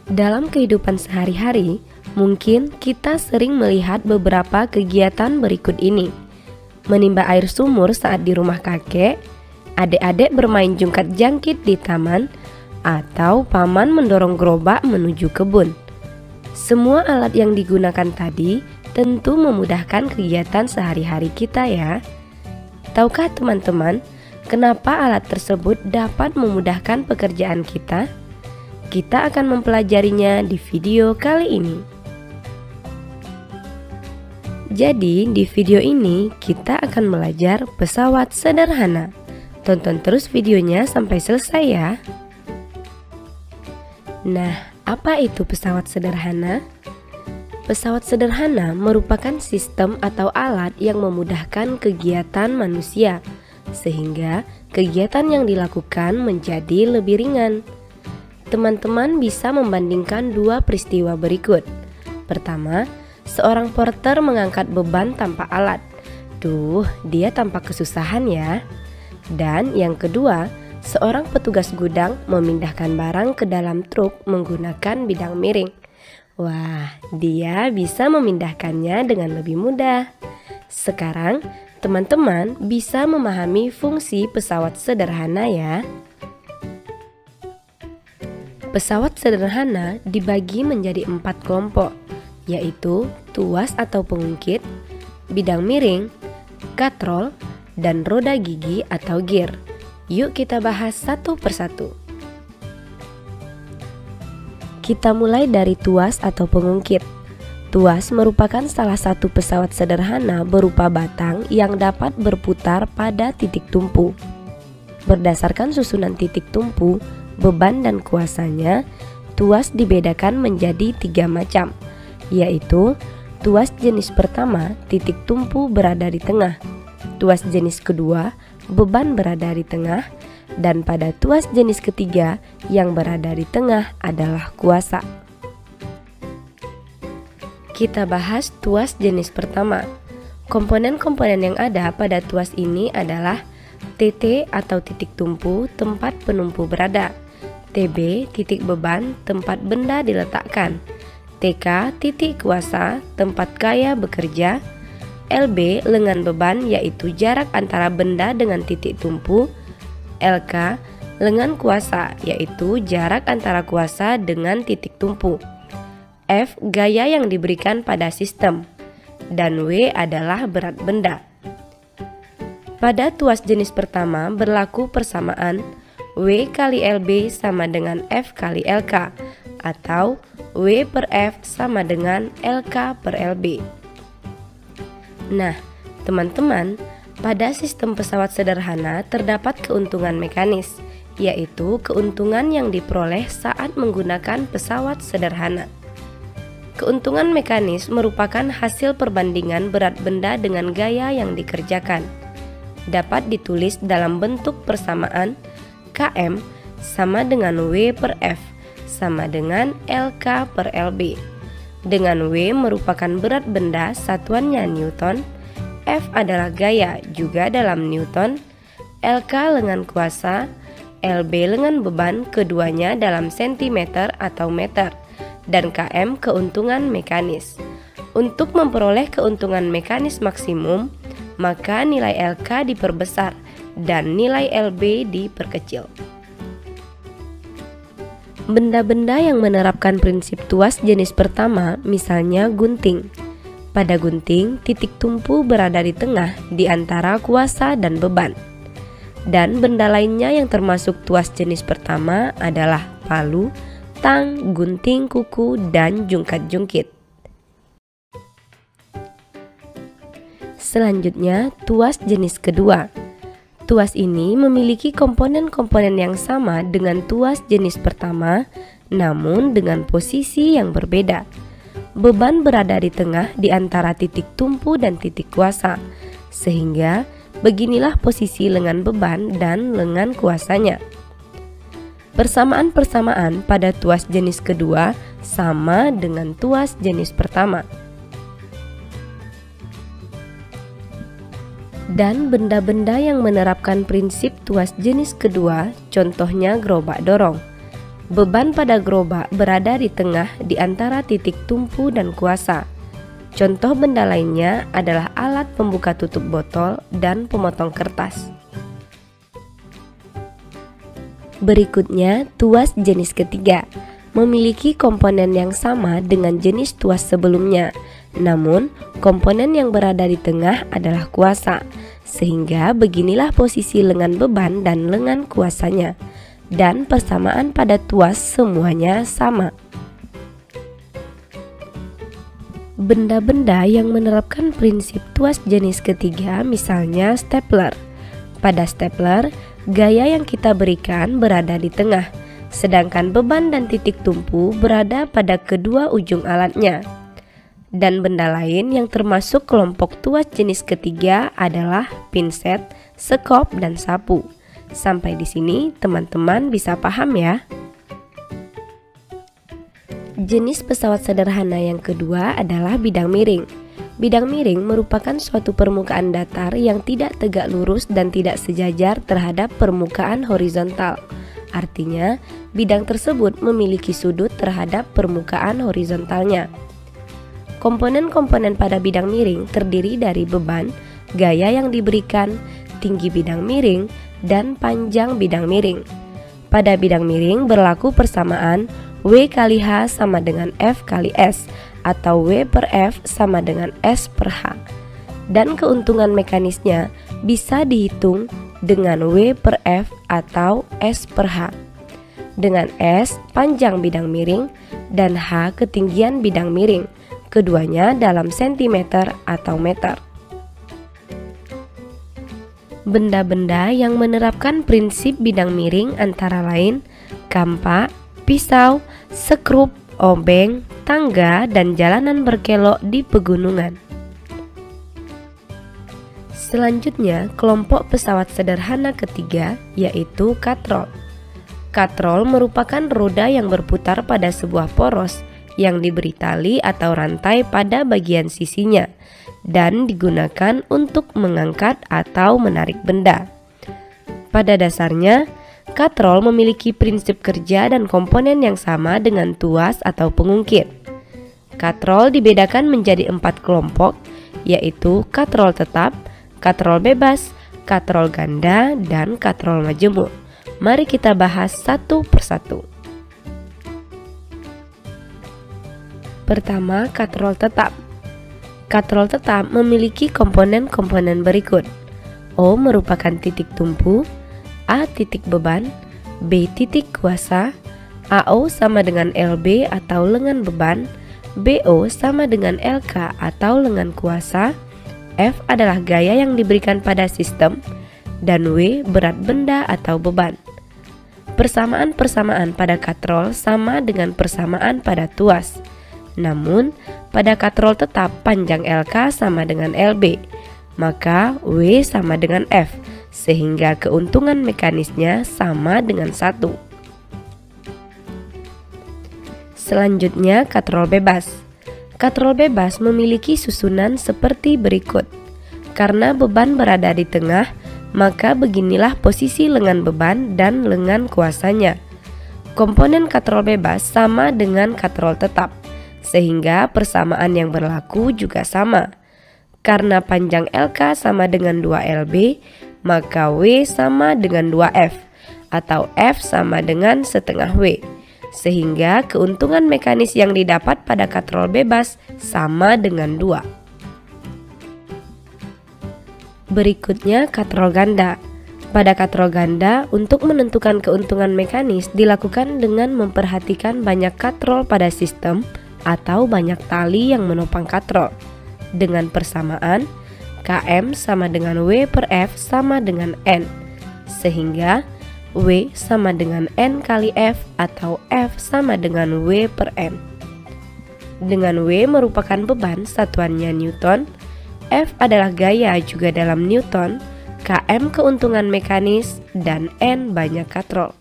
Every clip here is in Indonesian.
Dalam kehidupan sehari-hari, mungkin kita sering melihat beberapa kegiatan berikut ini. Menimba air sumur saat di rumah kakek, adik-adik bermain jungkat jangkit di taman, atau paman mendorong gerobak menuju kebun. Semua alat yang digunakan tadi tentu memudahkan kegiatan sehari-hari kita ya. Tahukah teman-teman, kenapa alat tersebut dapat memudahkan pekerjaan kita? Kita akan mempelajarinya di video kali ini. Jadi, di video ini kita akan belajar pesawat sederhana. Tonton terus videonya sampai selesai ya. Nah, apa itu pesawat sederhana? Pesawat sederhana merupakan sistem atau alat yang memudahkan kegiatan manusia, sehingga kegiatan yang dilakukan menjadi lebih ringan. Teman-teman bisa membandingkan dua peristiwa berikut. Pertama, seorang porter mengangkat beban tanpa alat. Duh, dia tampak kesusahan ya. Dan yang kedua, seorang petugas gudang memindahkan barang ke dalam truk menggunakan bidang miring. Wah, dia bisa memindahkannya dengan lebih mudah. Sekarang, teman-teman bisa memahami fungsi pesawat sederhana ya. Pesawat sederhana dibagi menjadi 4 kelompok, yaitu tuas atau pengungkit, bidang miring, katrol, dan roda gigi atau gear. Yuk kita bahas satu persatu. Kita mulai dari tuas atau pengungkit. Tuas merupakan salah satu pesawat sederhana berupa batang yang dapat berputar pada titik tumpu. Berdasarkan susunan titik tumpu, beban dan kuasanya, tuas dibedakan menjadi 3 macam, yaitu tuas jenis pertama, titik tumpu berada di tengah. Tuas jenis kedua, beban berada di tengah. Dan pada tuas jenis ketiga yang berada di tengah adalah kuasa. Kita bahas tuas jenis pertama. Komponen-komponen yang ada pada tuas ini adalah TT atau titik tumpu, tempat penumpu berada. TB, titik beban, tempat benda diletakkan. TK, titik kuasa, tempat kaya bekerja. LB, lengan beban, yaitu jarak antara benda dengan titik tumpu. LK, lengan kuasa, yaitu jarak antara kuasa dengan titik tumpu. F, gaya yang diberikan pada sistem. Dan W adalah berat benda. Pada tuas jenis pertama berlaku persamaan W kali LB sama dengan F kali LK, atau W per F sama dengan LK per LB. Nah, teman-teman, pada sistem pesawat sederhana terdapat keuntungan mekanis, yaitu keuntungan yang diperoleh saat menggunakan pesawat sederhana. Keuntungan mekanis merupakan hasil perbandingan berat benda dengan gaya yang dikerjakan. Dapat ditulis dalam bentuk persamaan Km sama dengan W per F sama dengan LK per LB. Dengan W merupakan berat benda, satuannya Newton. F adalah gaya, juga dalam Newton. LK lengan kuasa, LB lengan beban, keduanya dalam sentimeter atau meter. Dan KM keuntungan mekanis. Untuk memperoleh keuntungan mekanis maksimum, maka nilai LK diperbesar dan nilai LB diperkecil. Benda-benda yang menerapkan prinsip tuas jenis pertama, misalnya gunting. Pada gunting, titik tumpu berada di tengah di antara kuasa dan beban. Dan benda lainnya yang termasuk tuas jenis pertama adalah palu, tang, gunting kuku, dan jungkat jungkit. Selanjutnya, tuas jenis kedua. Tuas ini memiliki komponen-komponen yang sama dengan tuas jenis pertama, namun dengan posisi yang berbeda. Beban berada di tengah di antara titik tumpu dan titik kuasa, sehingga beginilah posisi lengan beban dan lengan kuasanya. Persamaan-persamaan pada tuas jenis kedua sama dengan tuas jenis pertama. Dan benda-benda yang menerapkan prinsip tuas jenis kedua, contohnya gerobak dorong. Beban pada gerobak berada di tengah di antara titik tumpu dan kuasa. Contoh benda lainnya adalah alat pembuka tutup botol dan pemotong kertas. Berikutnya, tuas jenis ketiga memiliki komponen yang sama dengan jenis tuas sebelumnya, namun komponen yang berada di tengah adalah kuasa, sehingga beginilah posisi lengan beban dan lengan kuasanya, dan persamaan pada tuas semuanya sama. Benda-benda yang menerapkan prinsip tuas jenis ketiga misalnya stapler. Pada stapler, gaya yang kita berikan berada di tengah, sedangkan beban dan titik tumpu berada pada kedua ujung alatnya. Dan benda lain yang termasuk kelompok tuas jenis ketiga adalah pinset, sekop, dan sapu. Sampai di sini teman-teman bisa paham ya. Jenis pesawat sederhana yang kedua adalah bidang miring. Bidang miring merupakan suatu permukaan datar yang tidak tegak lurus dan tidak sejajar terhadap permukaan horizontal. Artinya, bidang tersebut memiliki sudut terhadap permukaan horizontalnya. Komponen-komponen pada bidang miring terdiri dari beban, gaya yang diberikan, tinggi bidang miring, dan panjang bidang miring. Pada bidang miring berlaku persamaan W kali H sama dengan F kali S atau W per F sama dengan S per H. Dan keuntungan mekanisnya bisa dihitung dengan W per F atau S per H. Dengan S panjang bidang miring dan H ketinggian bidang miring, keduanya dalam sentimeter atau meter. Benda-benda yang menerapkan prinsip bidang miring antara lain kampak, pisau, sekrup, obeng, tangga, dan jalanan berkelok di pegunungan. Selanjutnya, kelompok pesawat sederhana ketiga yaitu katrol. Katrol merupakan roda yang berputar pada sebuah poros yang diberi tali atau rantai pada bagian sisinya dan digunakan untuk mengangkat atau menarik benda. Pada dasarnya, katrol memiliki prinsip kerja dan komponen yang sama dengan tuas atau pengungkit. Katrol dibedakan menjadi 4 kelompok, yaitu katrol tetap, katrol bebas, katrol ganda, dan katrol majemuk. Mari kita bahas satu persatu. Pertama, katrol tetap. Katrol tetap memiliki komponen-komponen berikut. O merupakan titik tumpu, A titik beban, B titik kuasa, AO sama dengan LB atau lengan beban, BO sama dengan LK atau lengan kuasa, F adalah gaya yang diberikan pada sistem, dan W berat benda atau beban. Persamaan-persamaan pada katrol sama dengan persamaan pada tuas. Namun, pada katrol tetap panjang LK sama dengan LB, maka W sama dengan F, sehingga keuntungan mekanisnya sama dengan 1. Selanjutnya, katrol bebas. Katrol bebas memiliki susunan seperti berikut. Karena beban berada di tengah, maka beginilah posisi lengan beban dan lengan kuasanya. Komponen katrol bebas sama dengan katrol tetap, sehingga persamaan yang berlaku juga sama. Karena panjang LK sama dengan 2LB, maka W sama dengan 2F, atau F sama dengan setengah W. Sehingga keuntungan mekanis yang didapat pada katrol bebas sama dengan 2. Berikutnya katrol ganda. Pada katrol ganda, untuk menentukan keuntungan mekanis dilakukan dengan memperhatikan banyak katrol pada sistem atau banyak tali yang menopang katrol. Dengan persamaan, Km sama dengan W per F sama dengan N, sehingga W sama dengan N kali F atau F sama dengan W per M. Dengan W merupakan beban satuannya Newton, F adalah gaya juga dalam Newton, Km keuntungan mekanis, dan N banyak katrol.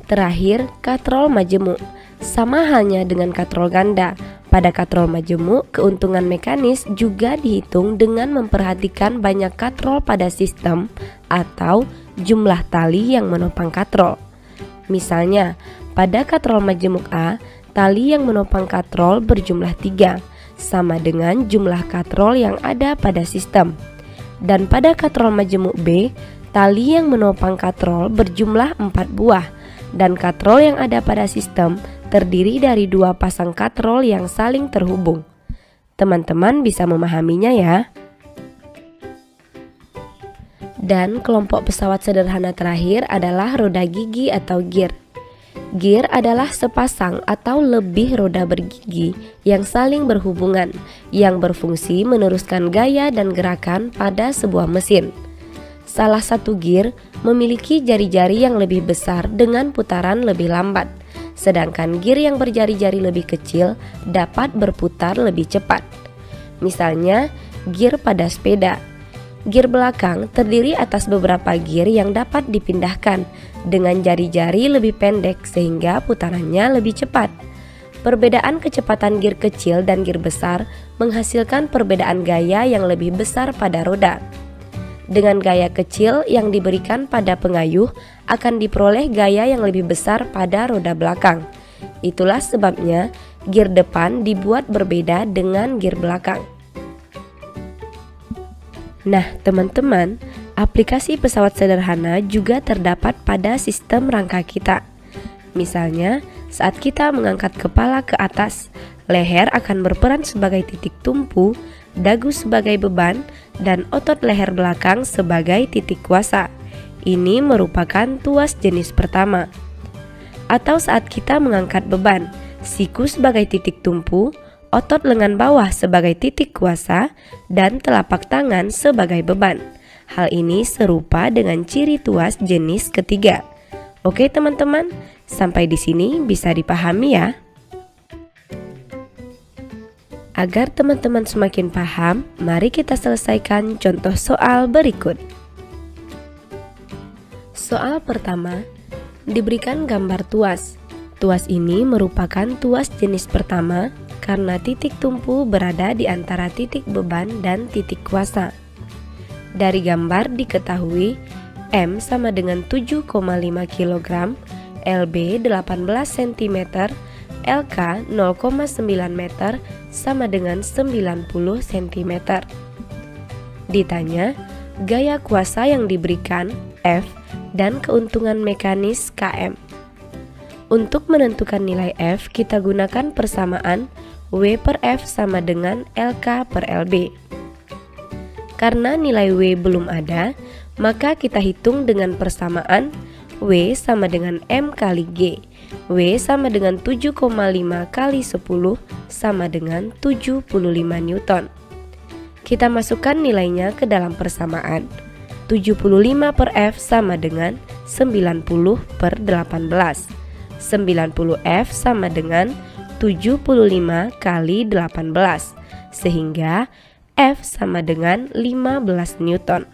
Terakhir, katrol majemuk. Sama halnya dengan katrol ganda, pada katrol majemuk keuntungan mekanis juga dihitung dengan memperhatikan banyak katrol pada sistem atau jumlah tali yang menopang katrol. Misalnya, pada katrol majemuk A, tali yang menopang katrol berjumlah 3, sama dengan jumlah katrol yang ada pada sistem. Dan pada katrol majemuk B, tali yang menopang katrol berjumlah 4 buah, dan katrol yang ada pada sistem terdiri dari 2 pasang katrol yang saling terhubung. Teman-teman bisa memahaminya ya. Dan kelompok pesawat sederhana terakhir adalah roda gigi atau gear. Gear adalah sepasang atau lebih roda bergigi yang saling berhubungan, yang berfungsi meneruskan gaya dan gerakan pada sebuah mesin. Salah satu gear memiliki jari-jari yang lebih besar dengan putaran lebih lambat, sedangkan gear yang berjari-jari lebih kecil dapat berputar lebih cepat. Misalnya, gear pada sepeda. Gear belakang terdiri atas beberapa gear yang dapat dipindahkan dengan jari-jari lebih pendek sehingga putarannya lebih cepat. Perbedaan kecepatan gear kecil dan gear besar menghasilkan perbedaan gaya yang lebih besar pada roda. Dengan gaya kecil yang diberikan pada pengayuh akan diperoleh gaya yang lebih besar pada roda belakang. Itulah sebabnya gear depan dibuat berbeda dengan gear belakang. Nah, teman-teman, aplikasi pesawat sederhana juga terdapat pada sistem rangka kita. Misalnya, saat kita mengangkat kepala ke atas, leher akan berperan sebagai titik tumpu, dagu sebagai beban, dan otot leher belakang sebagai titik kuasa. Ini merupakan tuas jenis pertama. Atau saat kita mengangkat beban, siku sebagai titik tumpu, otot lengan bawah sebagai titik kuasa, dan telapak tangan sebagai beban. Hal ini serupa dengan ciri tuas jenis ketiga. Oke teman-teman, sampai di sini bisa dipahami ya. Agar teman-teman semakin paham, mari kita selesaikan contoh soal berikut. Soal pertama, diberikan gambar tuas. Tuas ini merupakan tuas jenis pertama karena titik tumpu berada di antara titik beban dan titik kuasa. Dari gambar diketahui M sama dengan 7,5 kg, LB 18 cm, LK 0,9 meter sama dengan 90 cm. Ditanya, gaya kuasa yang diberikan F dan keuntungan mekanis KM. Untuk menentukan nilai F, kita gunakan persamaan W per F sama dengan LK per LB. Karena nilai W belum ada, maka kita hitung dengan persamaan W sama dengan M kali G. W sama dengan 7,5 kali 10 sama dengan 75 Newton. Kita masukkan nilainya ke dalam persamaan. 75 per F sama dengan 90 per 18. 90 F sama dengan 75 kali 18, sehingga F sama dengan 15 Newton.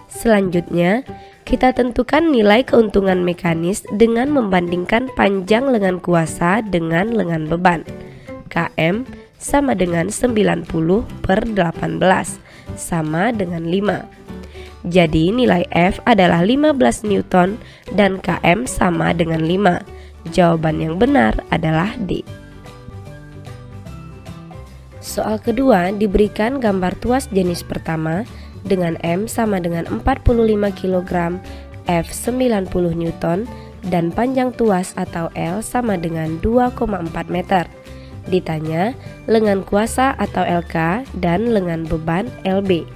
Selanjutnya, kita tentukan nilai keuntungan mekanis dengan membandingkan panjang lengan kuasa dengan lengan beban. KM sama dengan 90 per 18, sama dengan 5. Jadi nilai F adalah 15 Newton dan KM sama dengan 5. Jawaban yang benar adalah D. Soal kedua diberikan gambar tuas jenis pertama dengan M sama dengan 45 kg, F 90 Newton, dan panjang tuas atau L sama dengan 2,4 meter. Ditanya lengan kuasa atau LK dan lengan beban LB.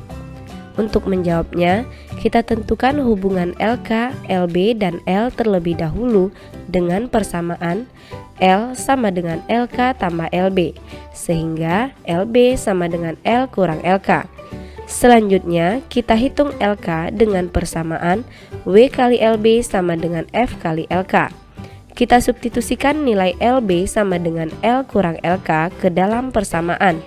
Untuk menjawabnya, kita tentukan hubungan LK, LB, dan L terlebih dahulu dengan persamaan L sama dengan LK tambah LB, sehingga LB sama dengan L kurang LK. Selanjutnya, kita hitung LK dengan persamaan W kali LB sama dengan F kali LK. Kita substitusikan nilai LB sama dengan L kurang LK ke dalam persamaan,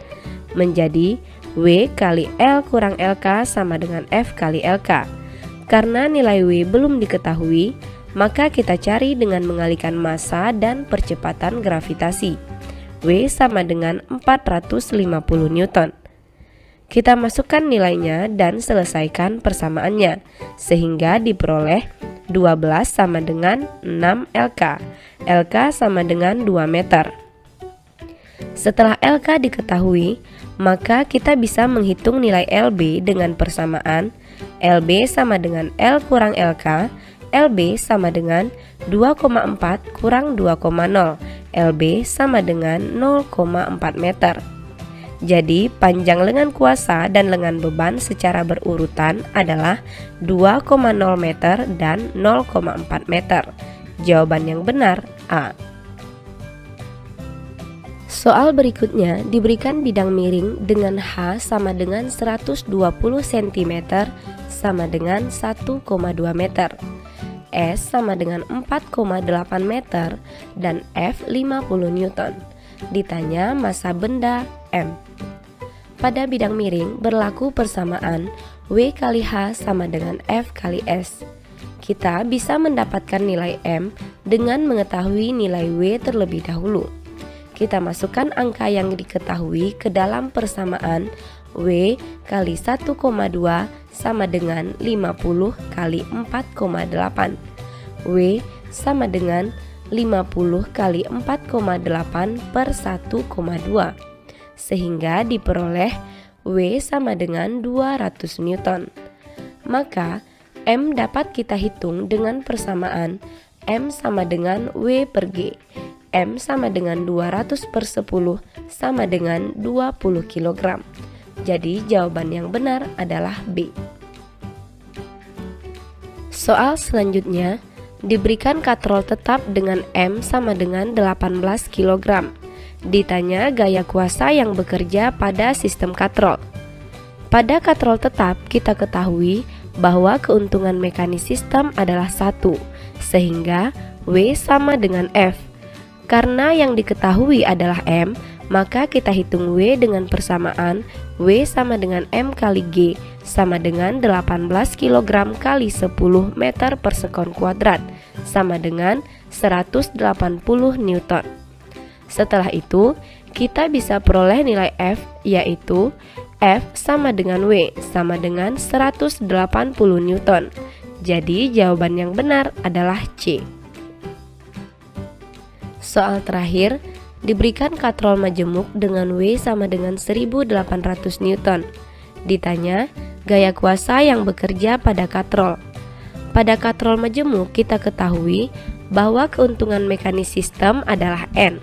menjadi W kali L kurang LK sama dengan F kali LK. Karena nilai W belum diketahui, maka kita cari dengan mengalihkan massa dan percepatan gravitasi. W sama dengan 450 Newton. Kita masukkan nilainya dan selesaikan persamaannya, sehingga diperoleh 12 sama dengan 6 LK. LK sama dengan 2 meter. Setelah LK diketahui, maka kita bisa menghitung nilai LB dengan persamaan LB sama dengan L kurang LK. LB sama dengan 2,4 kurang 2,0. LB sama dengan 0,4 meter. Jadi panjang lengan kuasa dan lengan beban secara berurutan adalah 2,0 meter dan 0,4 meter. Jawaban yang benar A. Soal berikutnya diberikan bidang miring dengan H sama dengan 120 cm sama dengan 1,2 meter. S sama dengan 4,8 meter dan F 50 Newton. Ditanya massa benda M. Pada bidang miring berlaku persamaan W kali H sama dengan F kali S. Kita bisa mendapatkan nilai M dengan mengetahui nilai W terlebih dahulu. Kita masukkan angka yang diketahui ke dalam persamaan W kali 1,2 sama dengan 50 kali 4,8. W sama dengan 50 kali 4,8 per 1,2. Sehingga diperoleh W sama dengan 200 Newton. Maka M dapat kita hitung dengan persamaan M sama dengan W per G. M sama dengan 200 per 10 sama dengan 20 kg. Jadi jawaban yang benar adalah B. Soal selanjutnya diberikan katrol tetap dengan M sama dengan 18 kg. Ditanya gaya kuasa yang bekerja pada sistem katrol. Pada katrol tetap kita ketahui bahwa keuntungan mekanis sistem adalah 1, sehingga W sama dengan F. Karena yang diketahui adalah M, maka kita hitung W dengan persamaan W sama dengan M kali G sama dengan 18 kg kali 10 meter per sekon kuadrat sama dengan 180 Newton. Setelah itu, kita bisa peroleh nilai F, yaitu F sama dengan W sama dengan 180 Newton. Jadi jawaban yang benar adalah C. Soal terakhir, diberikan katrol majemuk dengan W sama dengan 1800 Newton. Ditanya gaya kuasa yang bekerja pada katrol. Pada katrol majemuk kita ketahui bahwa keuntungan mekanis sistem adalah N,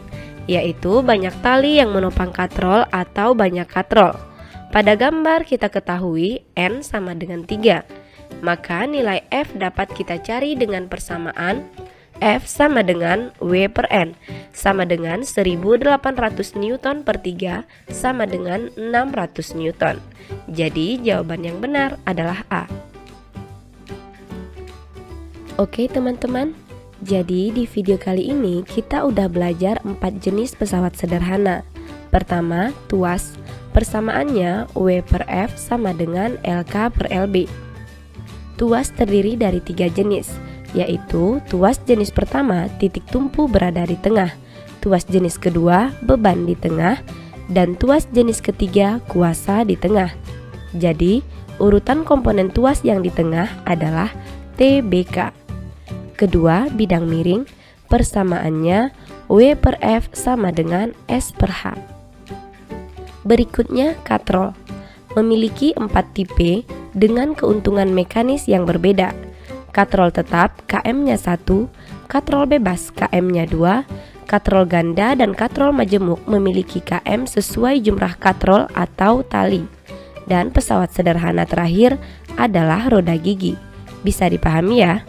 yaitu banyak tali yang menopang katrol atau banyak katrol. Pada gambar kita ketahui N sama dengan 3. Maka nilai F dapat kita cari dengan persamaan F sama dengan W per N sama dengan 1800 Newton per 3 sama dengan 600 Newton. Jadi jawaban yang benar adalah A. Oke teman-teman, jadi di video kali ini kita udah belajar 4 jenis pesawat sederhana. Pertama, tuas. Persamaannya W per F sama dengan LK per LB. Tuas terdiri dari 3 jenis, yaitu tuas jenis pertama titik tumpu berada di tengah, tuas jenis kedua beban di tengah, dan tuas jenis ketiga kuasa di tengah. Jadi urutan komponen tuas yang di tengah adalah TBK. Kedua, bidang miring. Persamaannya W per F sama dengan S per H. Berikutnya katrol. Memiliki 4 tipe dengan keuntungan mekanis yang berbeda. Katrol tetap KM-nya 1, katrol bebas KM-nya 2, katrol ganda dan katrol majemuk memiliki KM sesuai jumlah katrol atau tali. Dan pesawat sederhana terakhir adalah roda gigi. Bisa dipahami ya?